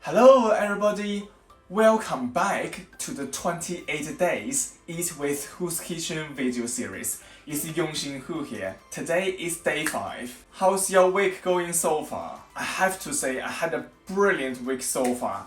Hello everybody! Welcome back to the 28 Days Eat with Who's Kitchen video series. It's Yongxin Hu here. Today is day 5. How's your week going so far? I have to say I had a brilliant week so far.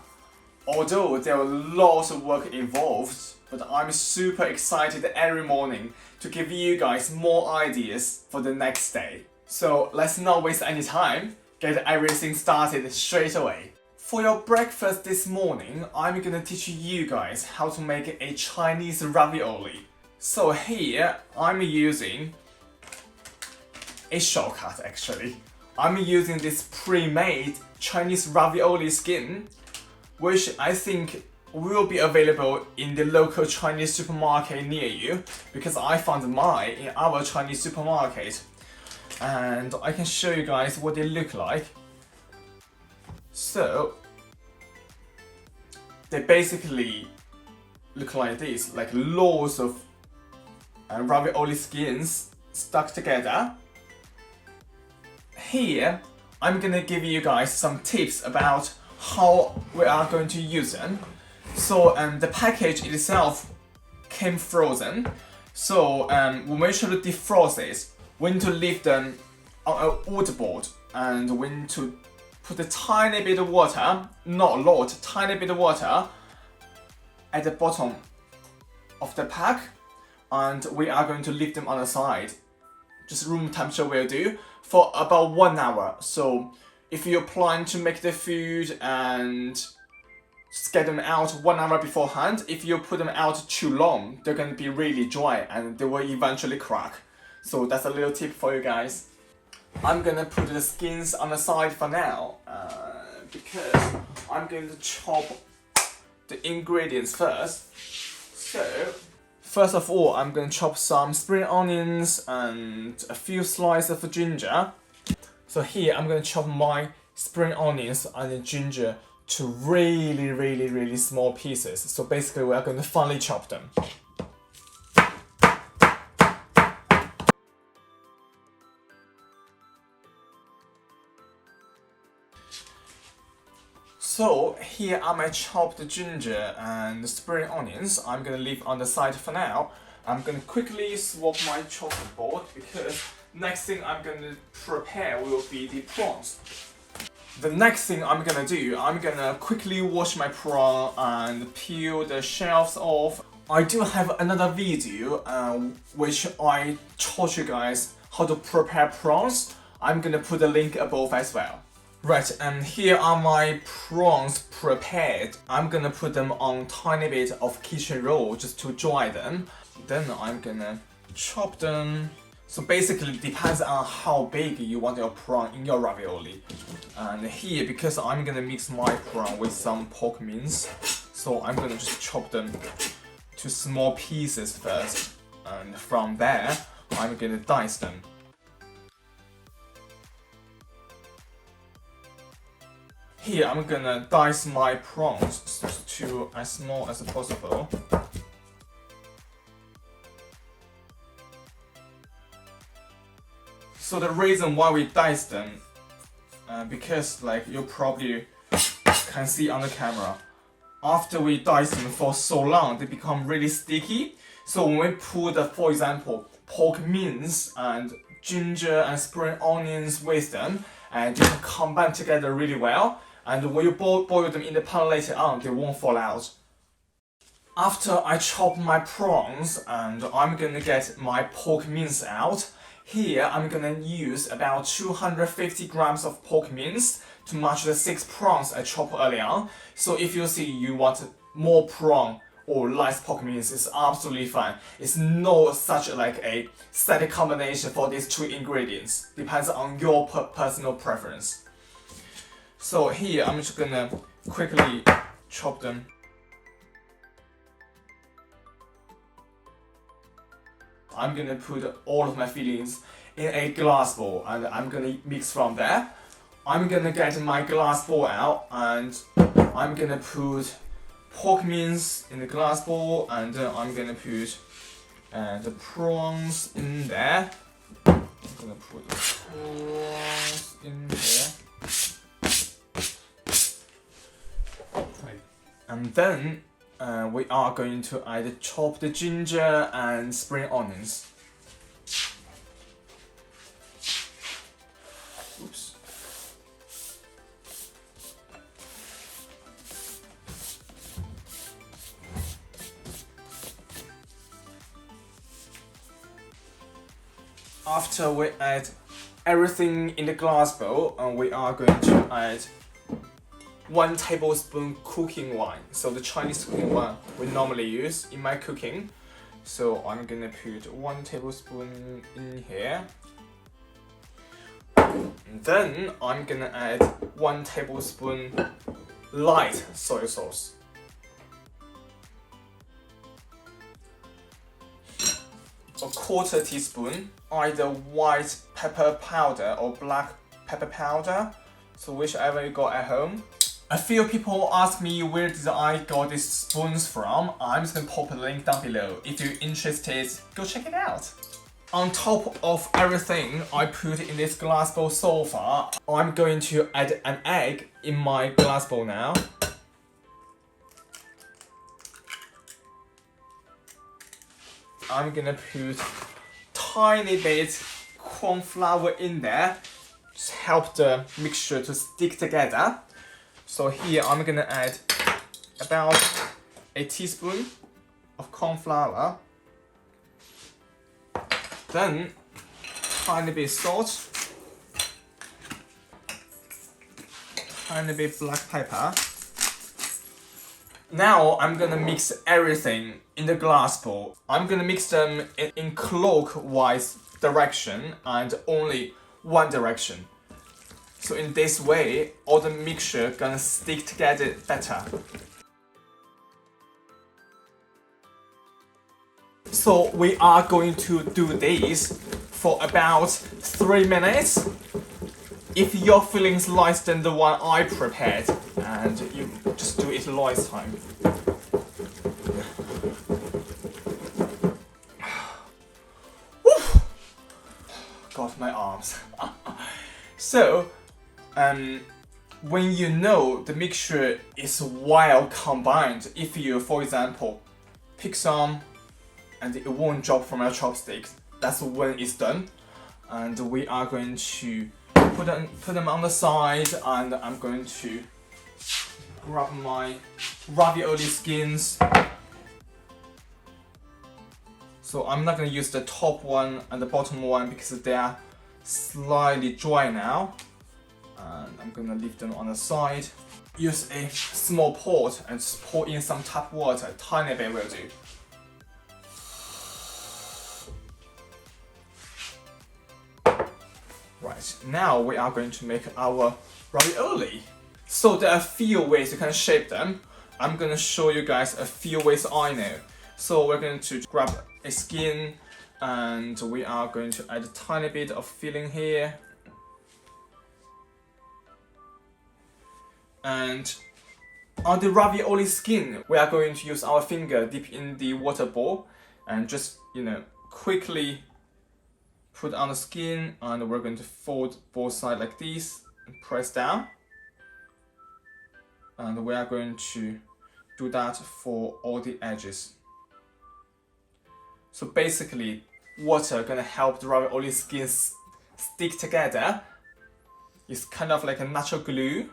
Although there were lots of work involved, but I'm super excited every morning to give you guys more ideas for the next day. So let's not waste any time, get everything started straight away. For your breakfast this morning, I'm gonna teach you guys how to make a Chinese ravioli. So here, I'm using a shortcut actually. I'm using this pre-made Chinese ravioli skin, which I think will be available in the local Chinese supermarket near you, because I found mine in our Chinese supermarket. And I can show you guys what they look like. So, they basically look like this, like loads of ravioli skins stuck together. Here, I'm gonna give you guys some tips about how we are going to use them. So, the package itself came frozen. So, we make sure to defrost it, when to leave them on a wood board, and when to put a tiny bit of water, not a lot, tiny bit of water at the bottom of the pack, and we are going to leave them on the side. Just room temperature will do for about 1 hour. So if you're planning to make the food and just get them out 1 hour beforehand, if you put them out too long, they're going to be really dry and they will eventually crack. So that's a little tip for you guys. I'm gonna put the skins on the side for now, because I'm going to chop the ingredients first. So, first of all, I'm gonna chop some spring onions and a few slices of ginger. So here, I'm gonna chop my spring onions and the ginger to really small pieces. So basically, we are going to finely chop them. So here are my chopped ginger and spring onions. I'm gonna leave on the side for now. I'm gonna quickly swap my chopping board because next thing I'm gonna prepare will be the prawns. The next thing I'm gonna do, I'm gonna quickly wash my prawn and peel the shells off. I do have another video which I taught you guys how to prepare prawns. I'm gonna put the link above as well. Right, and here are my prawns prepared. I'm gonna put them on tiny bit of kitchen roll just to dry them. Then I'm gonna chop them. So basically it depends on how big you want your prawn in your ravioli. And here, because I'm gonna mix my prawn with some pork mince, so I'm gonna just chop them to small pieces first. And from there, I'm gonna dice them. Here, I'm gonna dice my prawns to as small as possible. So the reason why we dice them, because like you probably can see on the camera, after we dice them for so long, they become really sticky. So when we put, for example, pork mince and ginger and spring onions with them, and they can combine together really well. And when you boil them in the pan later on, they won't fall out. After I chop my prawns, and I'm gonna get my pork mince out. Here, I'm gonna use about 250 grams of pork mince to match the 6 prawns I chopped earlier on. So if you see you want more prawn or less pork mince, it's absolutely fine. It's no such like a set combination for these 2 ingredients. Depends on your personal preference. So here, I'm just gonna quickly chop them. I'm gonna put all of my fillings in a glass bowl and I'm gonna mix from there. I'm gonna get my glass bowl out and I'm gonna put pork mince in the glass bowl, and then I'm gonna put the prawns in there. I'm gonna put the prawns in there. And then we are going to add chopped ginger and spring onions. Oops. After we add everything in the glass bowl, we are going to add 1 tablespoon cooking wine. So the Chinese cooking wine we normally use in my cooking. So I'm gonna put 1 tablespoon in here. And then I'm gonna add 1 tablespoon light soy sauce. A 1/4 teaspoon either white pepper powder or black pepper powder, so whichever you got at home. A few people ask me where did I got these spoons from. I'm just gonna pop a link down below. If you're interested, go check it out. On top of everything I put in this glass bowl so far, I'm going to add an egg in my glass bowl now. I'm gonna put tiny bit corn flour in there, just help the mixture to stick together. So here I'm gonna add about a teaspoon of corn flour, then tiny bit salt, tiny bit black pepper. Now I'm gonna mix everything in the glass bowl. I'm gonna mix them in clockwise direction and only one direction. So in this way, all the mixture gonna stick together better. So we are going to do this for about 3 minutes. If your filling's less than the one I prepared, and you just do it last time. God, my arms. So, when you know the mixture is well combined, if you, for example, pick some and it won't drop from your chopsticks, that's when it's done. And we are going to put them on the side, and I'm going to grab my ravioli skins. So I'm not going to use the top one and the bottom one because they are slightly dry now. And I'm going to leave them on the side. Use a small pot and just pour in some tap water, tiny bit will do. Right, now we are going to make our ravioli. So there are a few ways you can shape them. I'm going to show you guys a few ways I know. So we're going to grab a skin and we are going to add a tiny bit of filling here. And on the ravioli skin, we are going to use our finger dip in the water bowl and just, quickly put on the skin, and we're going to fold both sides like this and press down. And we are going to do that for all the edges. So basically, water gonna help the ravioli skin stick together. It's kind of like a natural glue.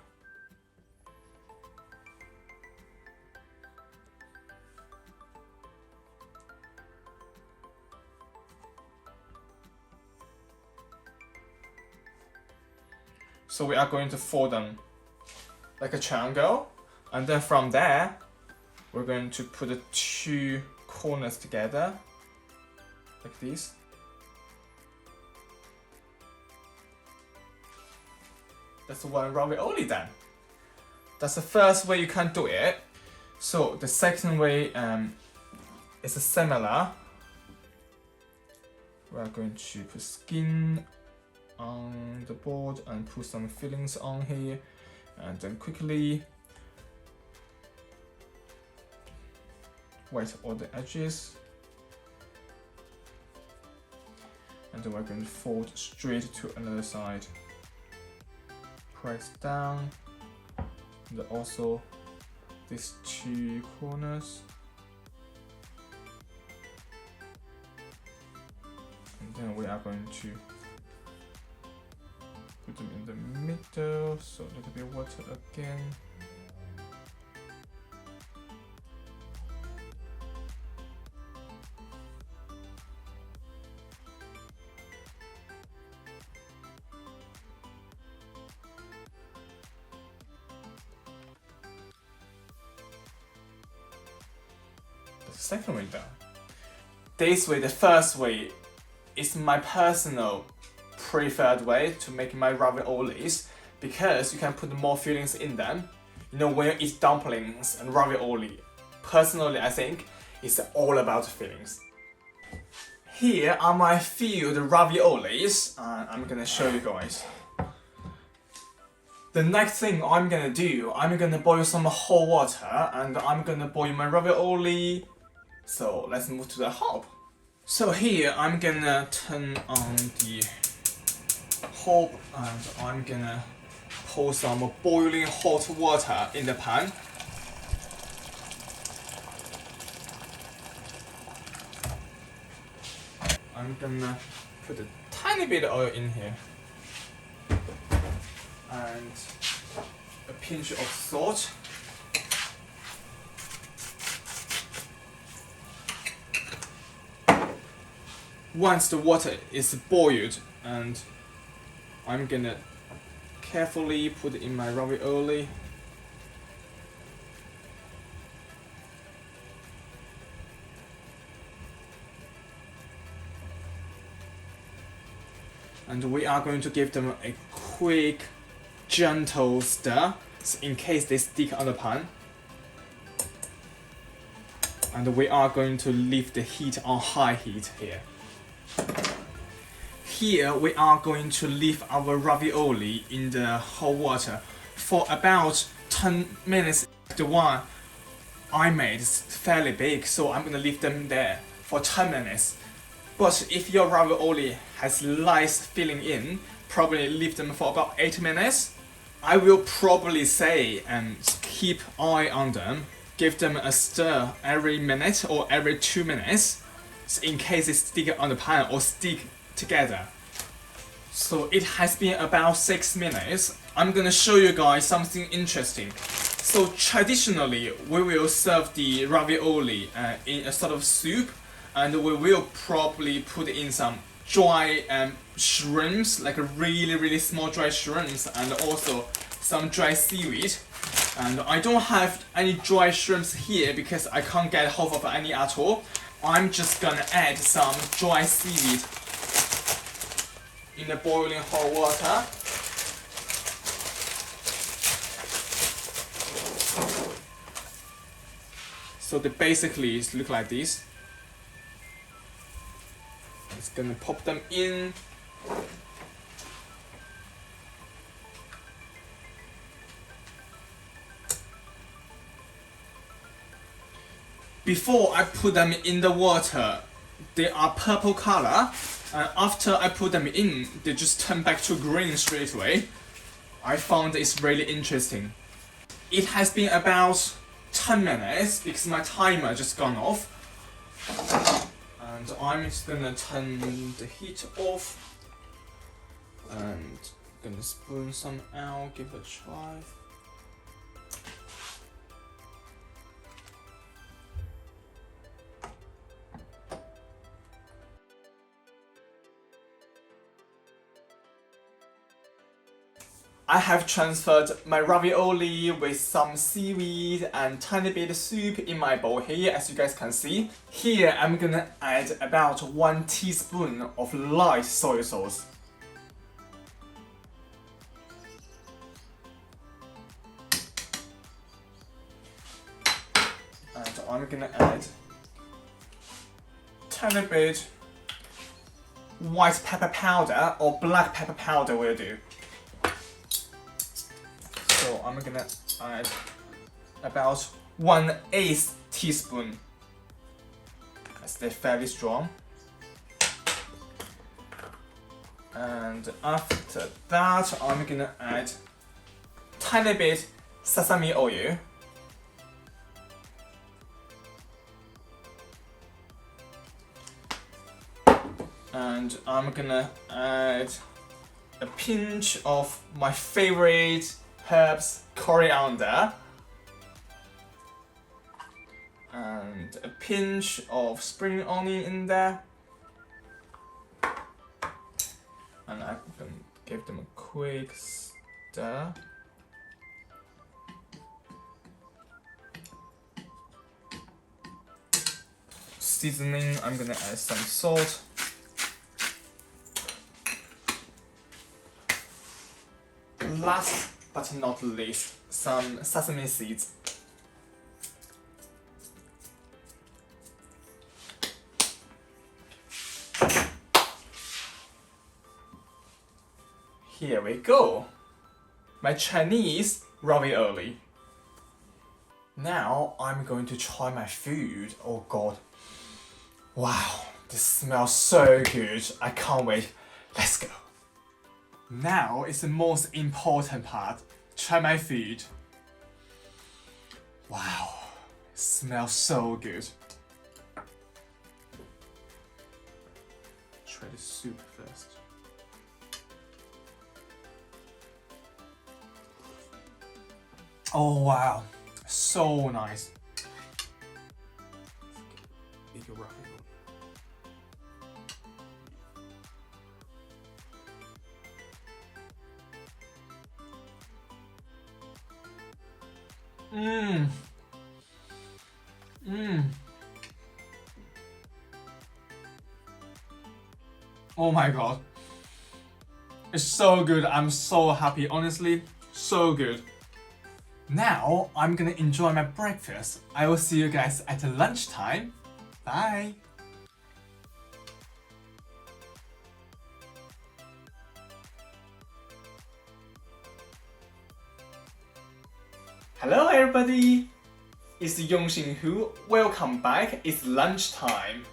So we are going to fold them like a triangle, and then from there, we're going to put the 2 corners together, like this. That's one ravioli done. That's the first way you can do it. So the second way is similar. We are going to put skin on the board and put some fillings on here, and then quickly wet all the edges, and then we're going to fold straight to another side, press down, and also these two corners. And then we are going to put them in the middle, so a little bit of water again. The second way down. This way, the first way, is my personal preferred way to make my raviolis because you can put more fillings in them. You know, when you eat dumplings and ravioli, personally I think it's all about fillings. Here are my filled raviolis, and I'm gonna show you guys. The next thing I'm gonna do, I'm gonna boil some hot water and I'm gonna boil my ravioli. So let's move to the hob. So here I'm gonna turn on the hob and I'm gonna pour some boiling hot water in the pan. I'm gonna put a tiny bit of oil in here and a pinch of salt. Once the water is boiled, and I'm gonna carefully put in my ravioli. And we are going to give them a quick, gentle stir in case they stick on the pan. And we are going to leave the heat on high heat here. Here we are going to leave our ravioli in the hot water for about 10 minutes. The one I made is fairly big, so I'm gonna leave them there for 10 minutes. But if your ravioli has lice filling in, probably leave them for about 8 minutes. I will probably say keep eye on them, give them a stir every minute or every 2 minutes. In case it stick on the pan or stick together. So it has been about 6 minutes. I'm gonna show you guys something interesting. So traditionally we will serve the ravioli in a sort of soup, and we will probably put in some dry shrimps, like a really small dry shrimps, and also some dry seaweed. And I don't have any dry shrimps here because I can't get hold of any at all. I'm just gonna add some dry seaweed in the boiling hot water. So they basically look like this. Just gonna pop them in. Before I put them in the water, they are purple color, and after I put them in, they just turn back to green straight away. I found it's really interesting. It has been about 10 minutes because my timer just gone off. And I'm just gonna turn the heat off and gonna spoon some out, give it a try. I have transferred my ravioli with some seaweed and tiny bit of soup in my bowl here, as you guys can see. Here I'm gonna add about 1 teaspoon of light soy sauce. And I'm gonna add tiny bit white pepper powder or black pepper powder will do. So I'm gonna add about 1/8 teaspoon, as they're fairly strong. And after that, I'm gonna add tiny bit sesame oil. And I'm gonna add a pinch of my favorite herbs, coriander, and a pinch of spring onion in there. And I can give them a quick stir. Seasoning, I'm gonna add some salt. Last but not least, some sesame seeds. Here we go. My Chinese ravioli. Now I'm going to try my food. Oh god. Wow, this smells so good. I can't wait. Let's go. Now is the most important part. Try my food. Wow, it smells so good. Try the soup first. Oh wow, so nice. Bigger ravioli. Oh my god. It's so good. I'm so happy. Honestly, so good. Now, I'm gonna enjoy my breakfast. I will see you guys at lunchtime. Bye. Hello everybody! It's Yongxin Hu. Welcome back. It's lunchtime.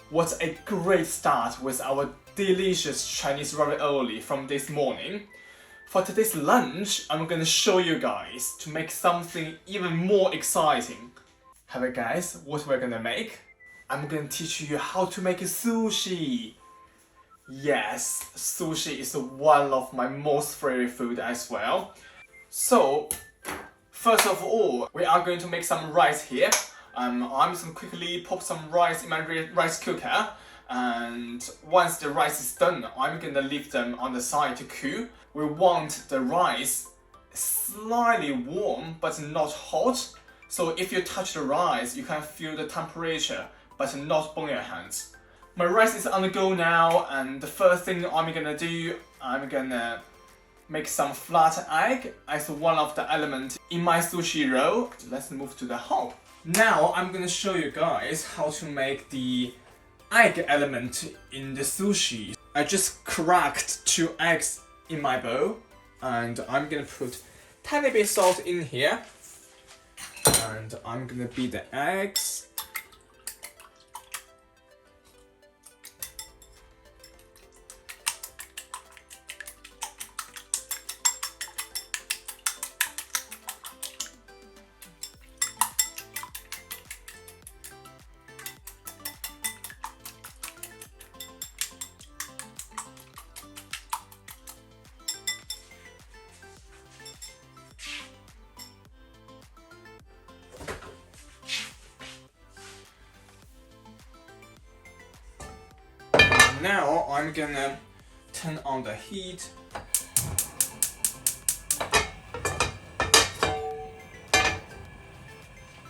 What a great start with our delicious Chinese ravioli from this morning. For today's lunch, I'm gonna show you guys to make something even more exciting. Have a guess what we're gonna make? I'm gonna teach you how to make sushi. Yes, sushi is one of my most favorite food as well. So, first of all, we are going to make some rice here. I'm just gonna quickly pop some rice in my rice cooker. And once the rice is done, I'm gonna leave them on the side to cool. We want the rice slightly warm, but not hot. So if you touch the rice, you can feel the temperature, but not burn your hands. My rice is on the go now, and the first thing I'm gonna do, I'm gonna make some flat egg as one of the elements in my sushi roll. Let's move to the hob. Now I'm gonna show you guys how to make the egg element in the sushi. I just cracked 2 eggs in my bowl, and I'm gonna put tiny bit salt in here, and I'm gonna beat the eggs. Now I'm gonna turn on the heat.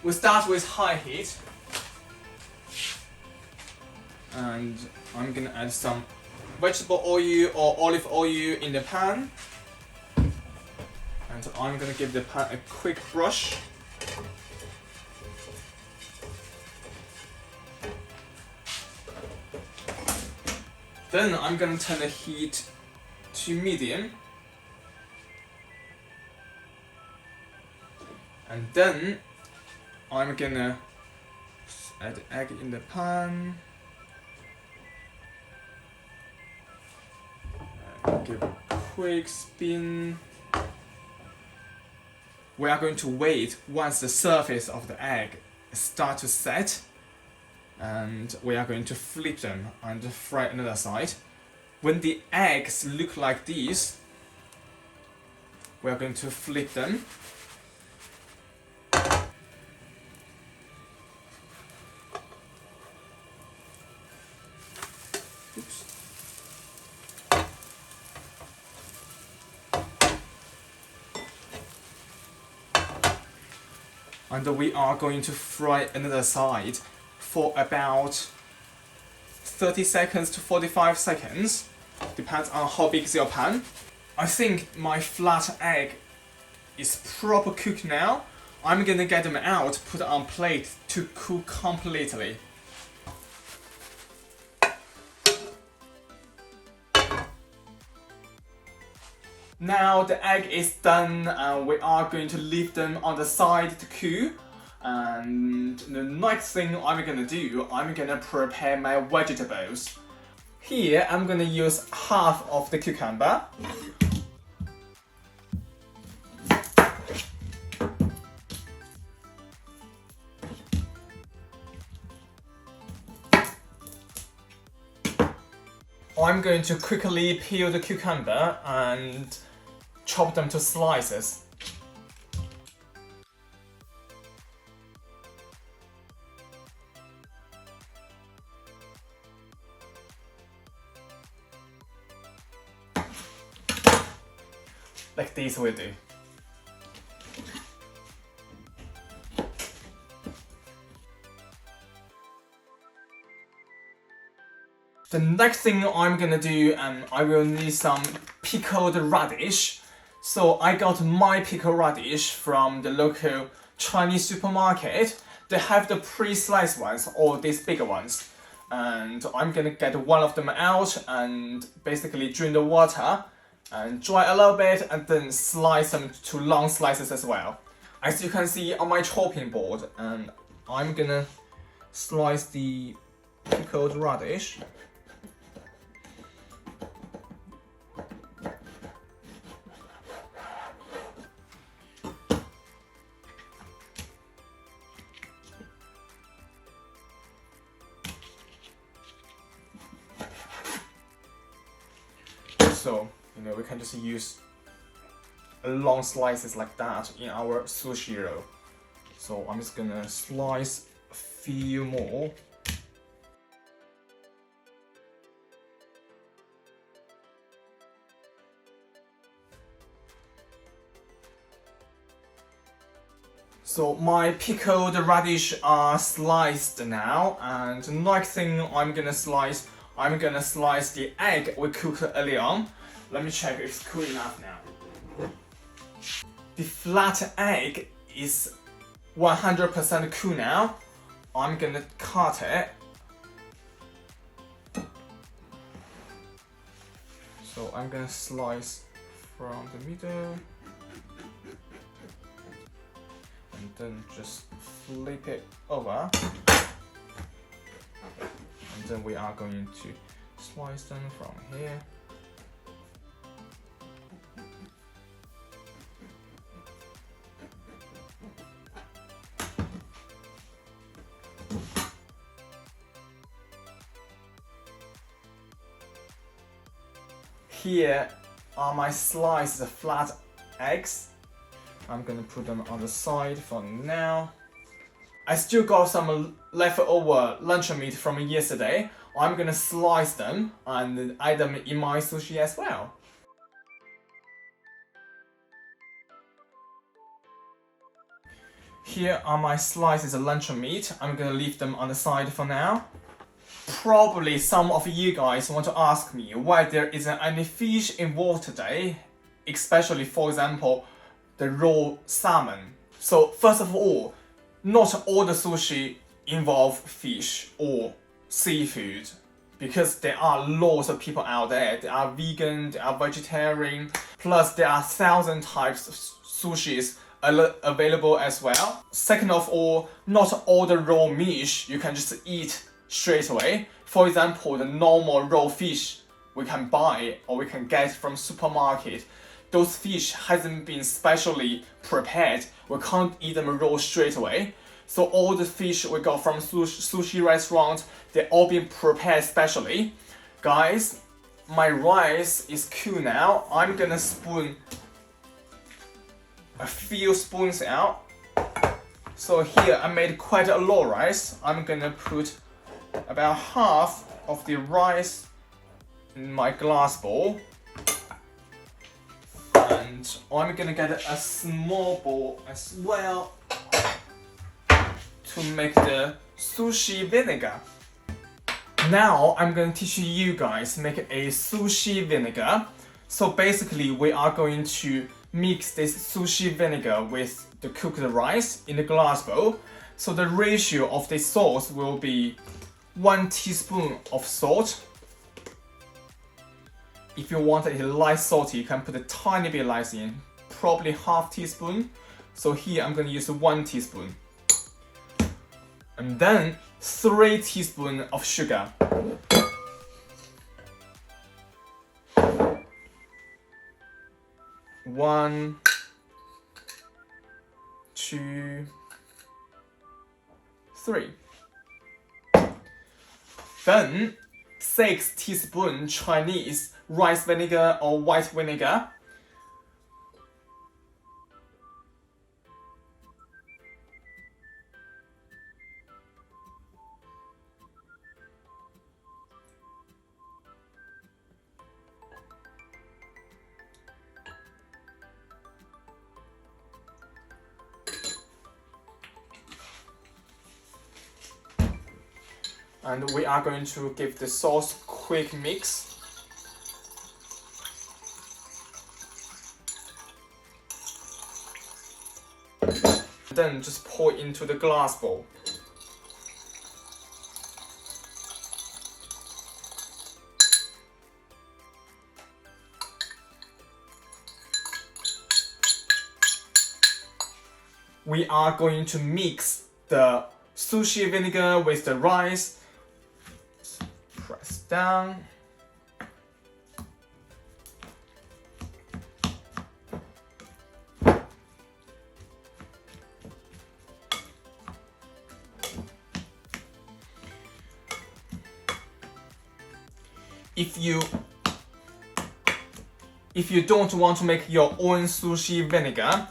We start with high heat. And I'm gonna add some vegetable oil or olive oil in the pan. And I'm gonna give the pan a quick brush. Then I'm gonna turn the heat to medium. And then I'm gonna add the egg in the pan. Give a quick spin. We are going to wait once the surface of the egg starts to set. And we are going to flip them and fry another side. When the eggs look like this, we're going to flip them. Oops. And we are going to fry another side for about 30 seconds to 45 seconds. Depends on how big is your pan. I think my flat egg is proper cooked now. I'm gonna get them out, put on plate to cook completely. Now the egg is done and we are going to leave them on the side to cool. And the next thing I'm gonna do, I'm gonna prepare my vegetables. Here I'm gonna use half of the cucumber. I'm going to quickly peel the cucumber and chop them to slices. Like this will do. The next thing I'm gonna do, I will need some pickled radish. So I got my pickled radish from the local Chinese supermarket. They have the pre-sliced ones or these bigger ones. And I'm gonna get one of them out and basically drain the water and dry a little bit and then slice them to long slices as well. As you can see on my chopping board, and I'm gonna slice the pickled radish. So, we can just use long slices like that in our sushi roll. So I'm just gonna slice a few more. So my pickled radish are sliced now, and the next thing I'm gonna slice the egg we cooked earlier on. Let me check if it's cool enough now. The flat egg is 100% cool now. I'm gonna cut it. So I'm gonna slice from the middle. And then just flip it over. And then we are going to slice them from here. Here are my sliced flat eggs. I'm gonna put them on the side for now. I still got some leftover lunch meat from yesterday. I'm gonna slice them and add them in my sushi as well. Here are my slices of lunch meat. I'm gonna leave them on the side for now. Probably some of you guys want to ask me why there isn't any fish involved today, especially for example the raw salmon. So first of all, not all the sushi involve fish or seafood, because there are lots of people out there. They are vegan, they are vegetarian, plus there are 1,000 types of sushis available as well. Second of all, not all the raw meat you can just eat straight away. For example, the normal raw fish we can buy or we can get from supermarket, those fish hasn't been specially prepared. We can't eat them raw straight away. So all the fish we got from sushi restaurant, they all been prepared specially. Guys, my rice is cool now, I'm gonna spoon a few spoons out. So here I made quite a lot of rice. I'm gonna put about half of the rice in my glass bowl. And I'm gonna get a small bowl as well to make the sushi vinegar. Now I'm going to teach you guys make a sushi vinegar. So basically we are going to mix this sushi vinegar with the cooked rice in the glass bowl. So the ratio of the sauce will be 1 teaspoon of salt. If you want it light salty, you can put a tiny bit light in, probably half teaspoon. So here I'm going to use 1 teaspoon. And then 3 teaspoons of sugar. One, 2, 3. Then 6 teaspoons Chinese rice vinegar or white vinegar. And we are going to give the sauce quick mix. Then just pour into the glass bowl. We are going to mix the sushi vinegar with the rice. Press down. If you don't want to make your own sushi vinegar,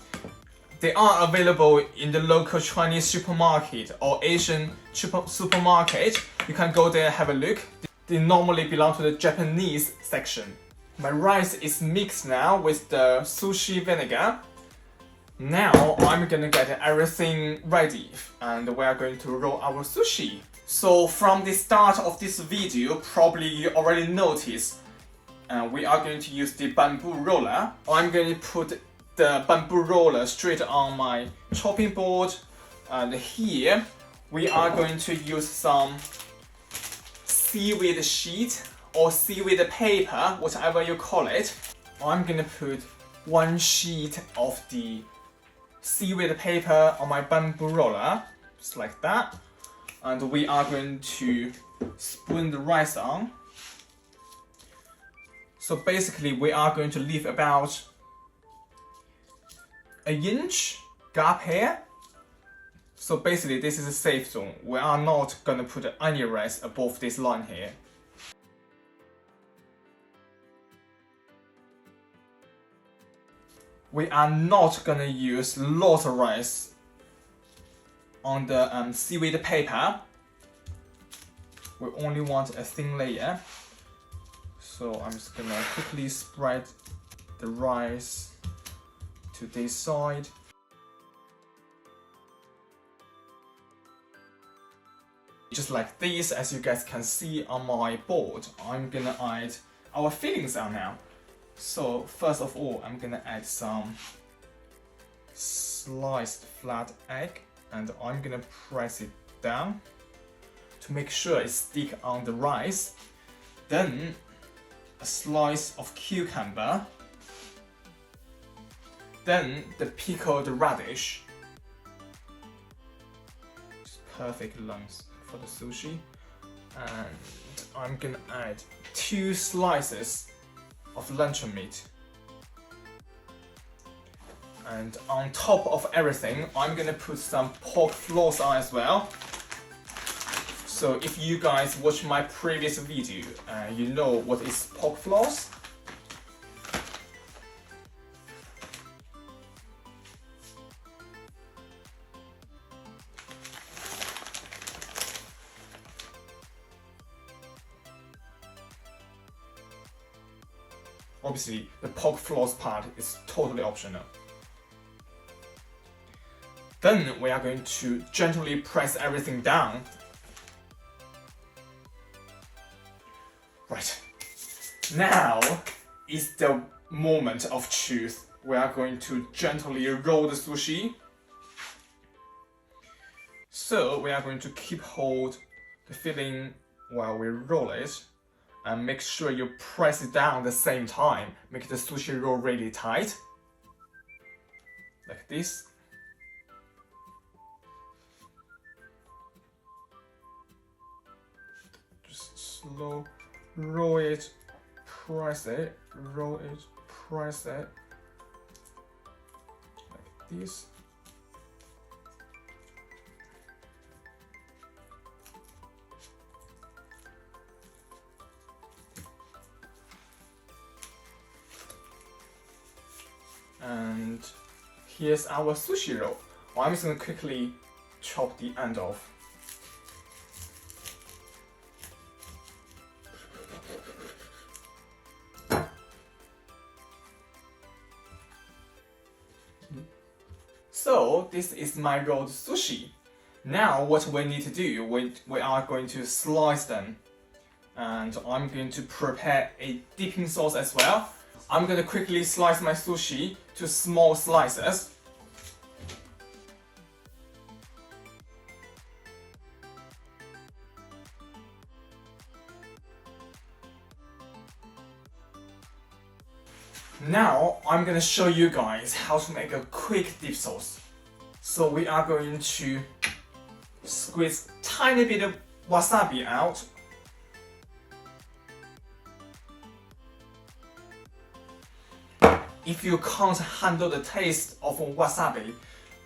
they are available in the local Chinese supermarket or Asian supermarket. You can go there and have a look. They normally belong to the Japanese section. My rice is mixed now with the sushi vinegar. Now I'm gonna get everything ready and we are going to roll our sushi. So from the start of this video, probably you already noticed we are going to use the bamboo roller. I'm going to put the bamboo roller straight on my chopping board, and here we are going to use some seaweed sheet or seaweed paper, whatever you call it. I'm gonna put 1 sheet of the seaweed paper on my bamboo roller, just like that, and we are going to spoon the rice on. So basically we are going to leave about 1 inch gap here. So basically this is a safe zone. We are not gonna put any rice above this line here. We are not gonna use lots of rice on the seaweed paper. We only want a thin layer. So I'm just gonna quickly spread the rice to this side. Just like this, as you guys can see on my board, I'm gonna add our fillings on now. So first of all, I'm gonna add some sliced flat egg and I'm gonna press it down to make sure it sticks on the rice. Then a slice of cucumber. Then the pickled radish. Just perfect length for the sushi. And I'm gonna add 2 slices of luncheon meat. And on top of everything, I'm gonna put some pork floss on as well. So if you guys watch my previous video, you know what is pork floss. Obviously, the pork floss part is totally optional. Then we are going to gently press everything down. Right. Now is the moment of truth. We are going to gently roll the sushi. So we are going to keep hold the filling while we roll it. And make sure you press it down at the same time. Make the sushi roll really tight. Like this. Just slow roll it, press it, roll it, press it. Like this. And here's our sushi roll. Well, I'm just going to quickly chop the end off. So this is my rolled sushi. Now what we need to do, we are going to slice them. And I'm going to prepare a dipping sauce as well. I'm going to quickly slice my sushi to small slices. Now I'm going to show you guys how to make a quick dip sauce. So we are going to squeeze tiny bit of wasabi out. If you can't handle the taste of wasabi,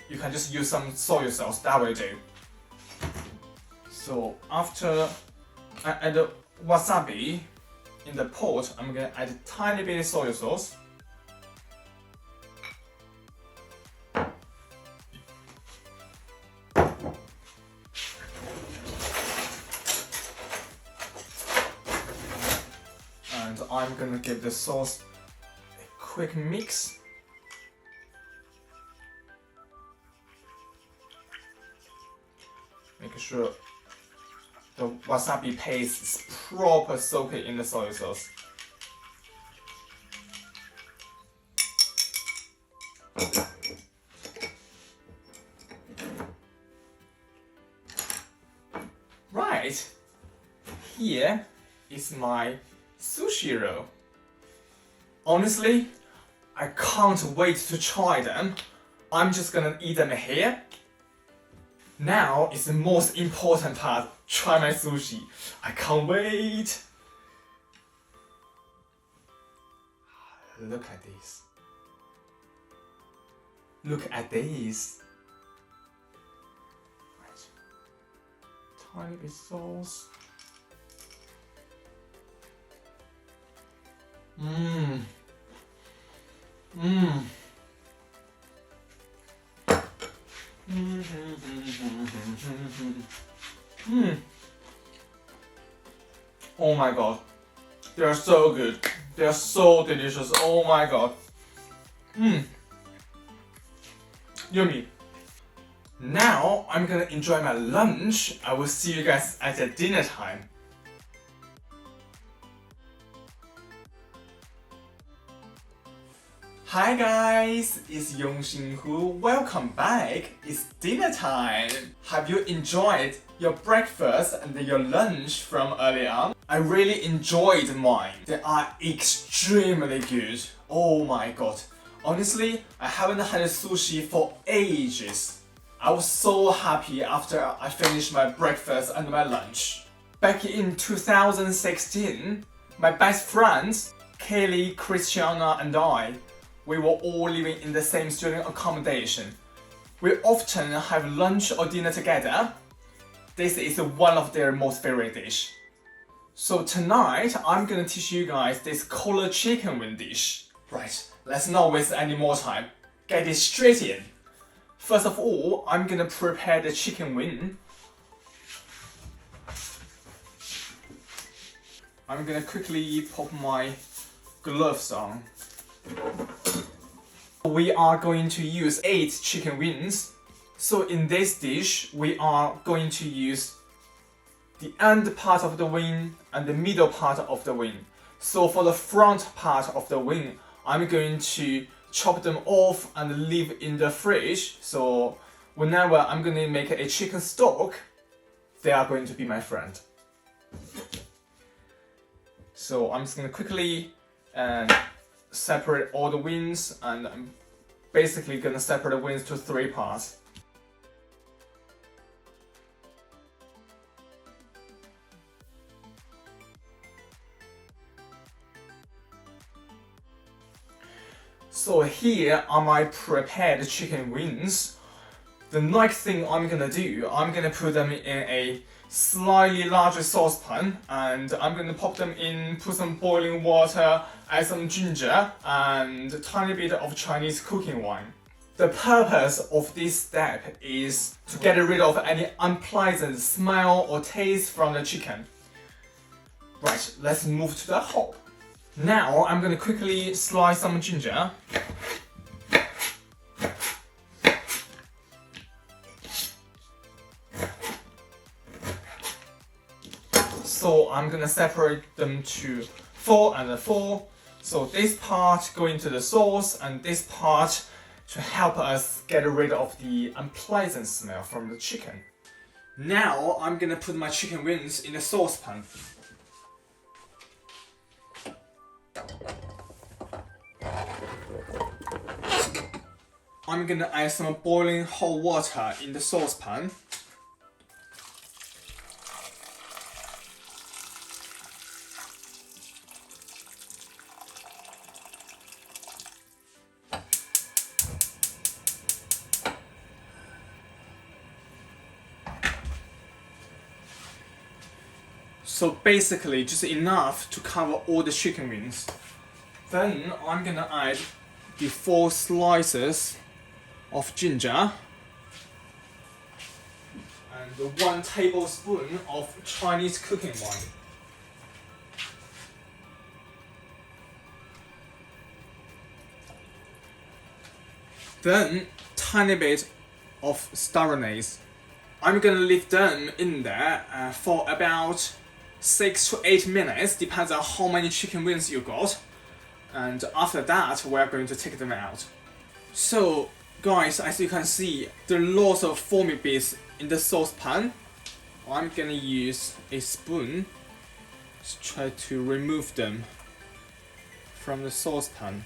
you can just use some soy sauce, that will do. So after I add the wasabi in the pot, I'm going to add a tiny bit of soy sauce. And I'm going to give the sauce quick mix. Make sure the wasabi paste is proper soaked in the soy sauce. Right, here is my sushi roll. Honestly, I can't wait to try them. I'm just gonna eat them here. Now is the most important part, try my sushi. I can't wait. Look at this. Look at this. Right. Tiny bit sauce. Mmm. Mmm. Oh my god. They are so good. They are so delicious. Oh my god. Yummy. Now I'm gonna enjoy my lunch. I will see you guys at the dinner time. Hi guys, it's Yongxin Hu. Welcome back. It's dinner time. Have you enjoyed your breakfast and your lunch from early on? I really enjoyed mine. They are extremely good. Oh my god. Honestly, I haven't had sushi for ages. I was so happy after I finished my breakfast and my lunch. Back in 2016, my best friends, Kaylee, Christiana and I, we were all living in the same student accommodation. We often have lunch or dinner together. this is one of their most favorite dish. So tonight, I'm gonna teach you guys this collar chicken wing dish. Right, let's not waste any more time. Get it straight in. First of all, I'm gonna prepare the chicken wing. I'm gonna quickly pop my gloves on. We are going to use 8 chicken wings. So in this dish, we are going to use the end part of the wing and the middle part of the wing. So for the front part of the wing, I'm going to chop them off and leave in the fridge. So whenever I'm going to make a chicken stock, they are going to be my friend. So I'm just going to quickly separate all the wings, and I'm basically going to separate the wings to 3 parts. So here are my prepared chicken wings. The next thing I'm gonna do, I'm gonna put them in a slightly larger saucepan, and I'm gonna pop them in, put some boiling water, add some ginger, and a tiny bit of Chinese cooking wine. The purpose of this step is to get rid of any unpleasant smell or taste from the chicken. Right, let's move to the hob. Now I'm gonna quickly slice some ginger. So I'm gonna separate them to 4 and 4. So this part go into the sauce, and this part to help us get rid of the unpleasant smell from the chicken. Now I'm gonna put my chicken wings in the saucepan. I'm gonna add some boiling hot water in the saucepan. So basically just enough to cover all the chicken wings. Then I'm gonna add the 4 slices of ginger and 1 tablespoon of Chinese cooking wine. Then tiny bit of star anise. I'm gonna leave them in there for about 6 to 8 minutes, depends on how many chicken wings you got. And after that, we're going to take them out. So guys, as you can see, there are lots of foamy bits in the saucepan. I'm gonna use a spoon to try to remove them from the saucepan.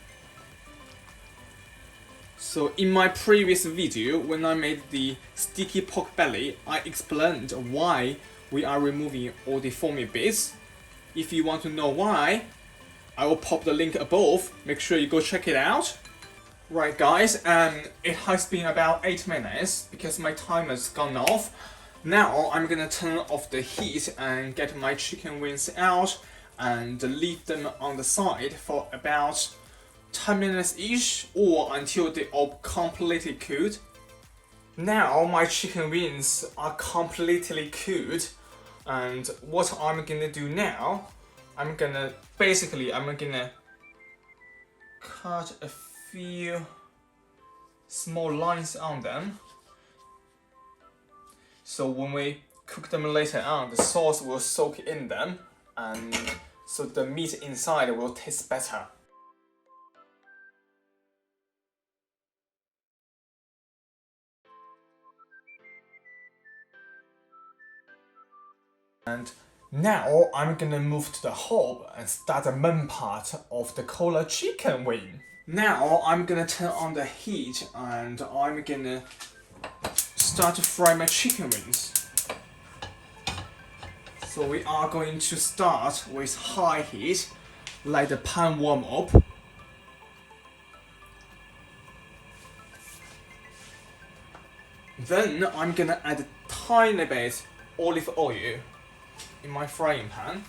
So in my previous video, when I made the sticky pork belly, I explained why we are removing all the foamy bits. If you want to know why, I will pop the link above. Make sure you go check it out. Right guys, it has been about 8 minutes because my timer's gone off. Now I'm gonna turn off the heat and get my chicken wings out and leave them on the side for about 10 minutes each, or until they are completely cooled. Now my chicken wings are completely cooled, and what I'm gonna do now, I'm gonna cut a few small lines on them. So when we cook them later on, the sauce will soak in them, and so the meat inside will taste better. And now I'm gonna move to the hob and start the main part of the collar chicken wing. Now I'm gonna turn on the heat and I'm gonna start to fry my chicken wings. So we are going to start with high heat, let the pan warm up. Then I'm gonna add a tiny bit olive oil in my frying pan.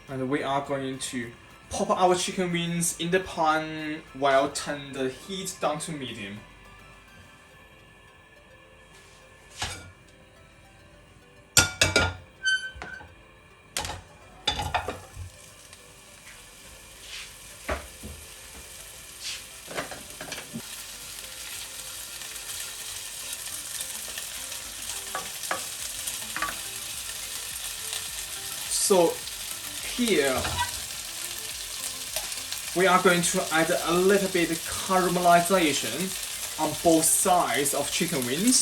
And we are going to pop our chicken wings in the pan while turn the heat down to medium. So here we are going to add a little bit of caramelization on both sides of chicken wings.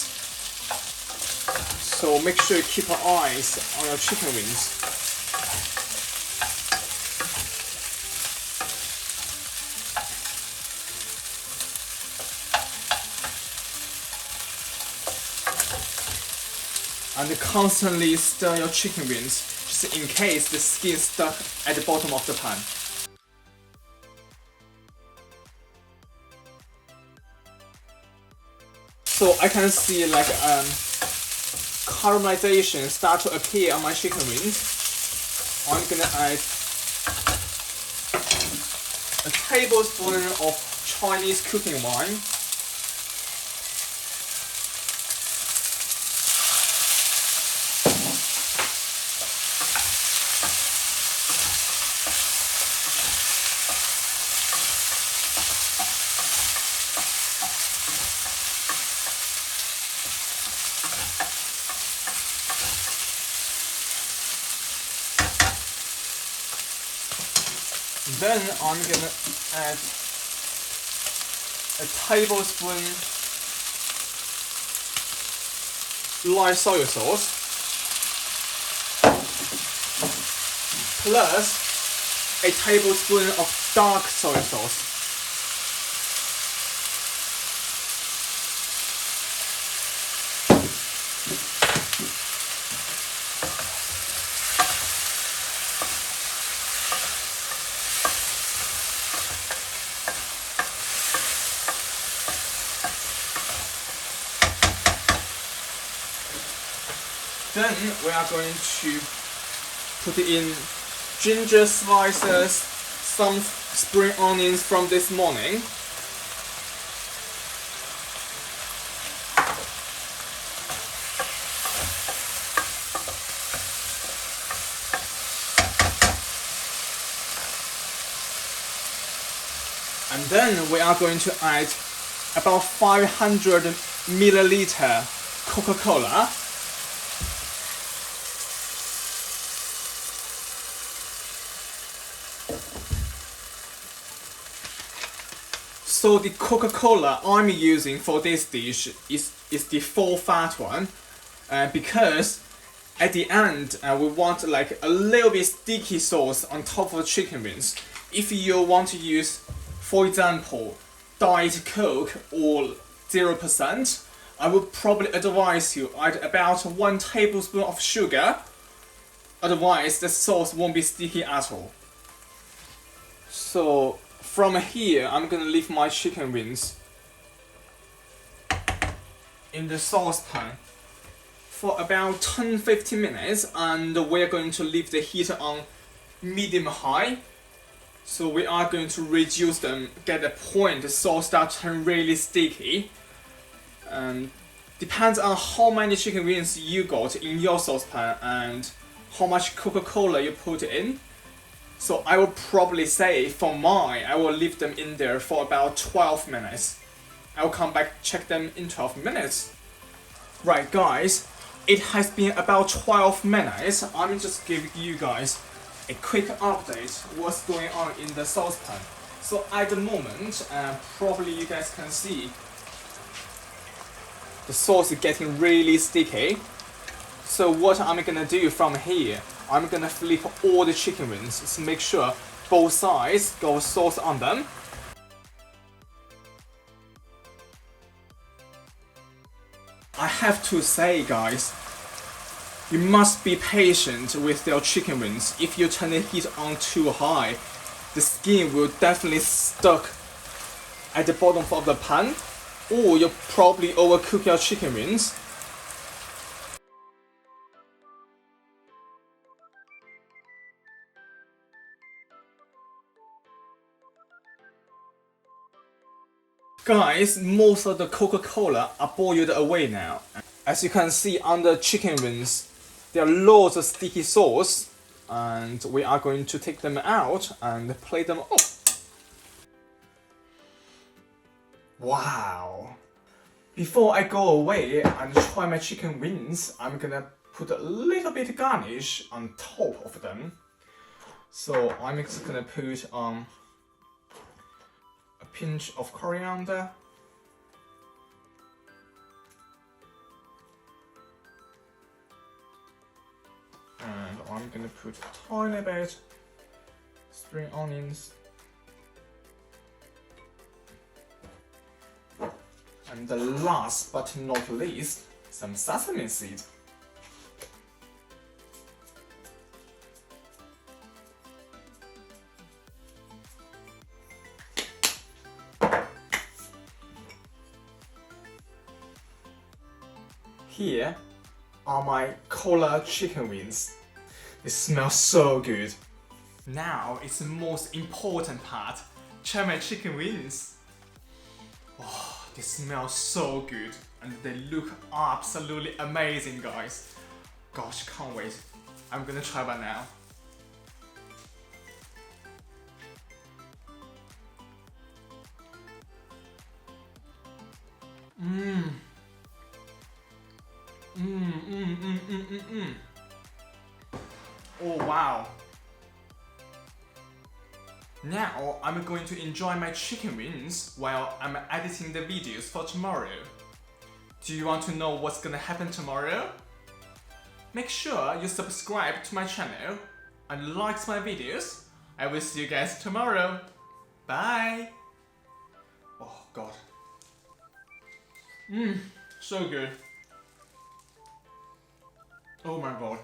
So make sure you keep your eyes on your chicken wings. And constantly stir your chicken wings, just in case the skin is stuck at the bottom of the pan. So I can see like caramelization start to appear on my chicken wings. I'm gonna add a tablespoon of Chinese cooking wine. Then I'm gonna add a tablespoon light soy sauce plus a tablespoon of dark soy sauce. Then we are going to put in ginger slices, some spring onions from this morning, and then we are going to add about 500 milliliter Coca-Cola. So the Coca-Cola I'm using for this dish is the full fat one, because at the end we want like a little bit sticky sauce on top of the chicken wings. If you want to use, for example, Diet Coke or 0%, I would probably advise you add about 1 tablespoon of sugar, otherwise the sauce won't be sticky at all. So from here, I'm gonna leave my chicken wings in the saucepan for about 10-15 minutes, and we're going to leave the heat on medium-high. So we are going to reduce them, get the point the sauce starts to turn really sticky. Depends on how many chicken wings you got in your saucepan and how much Coca-Cola you put in. So I would probably say for mine, I will leave them in there for about 12 minutes. I will come back, check them in 12 minutes. Right guys, it has been about 12 minutes. I'm just giving you guys a quick update what's going on in the saucepan. So at the moment, probably you guys can see the sauce is getting really sticky. So what I'm gonna do from here, I'm gonna flip all the chicken wings to make sure both sides got sauce on them. I have to say guys, You must be patient with your chicken wings. If you turn the heat on too high, the skin will definitely stuck at the bottom of the pan, or you'll probably overcook your chicken wings. Guys, most of the Coca-Cola are boiled away now. As you can see on the chicken wings, there are loads of sticky sauce, and we are going to take them out and plate them up. Wow! Before I go away and try my chicken wings, I'm gonna put a little bit garnish on top of them. So I'm just gonna put on a pinch of coriander, and I'm gonna put a tiny bit spring onions, and the last but not least, some sesame seed. Here are my cola chicken wings. They smell so good. Now it's the most important part. Try my chicken wings. Oh, they smell so good and they look absolutely amazing, guys. Gosh, can't wait. I'm gonna try that now. Oh wow. Now I'm going to enjoy my chicken wings while I'm editing the videos for tomorrow. Do you want to know what's gonna happen tomorrow? Make sure you subscribe to my channel and like my videos. I will see you guys tomorrow. Bye! Oh god. So good. Oh my god.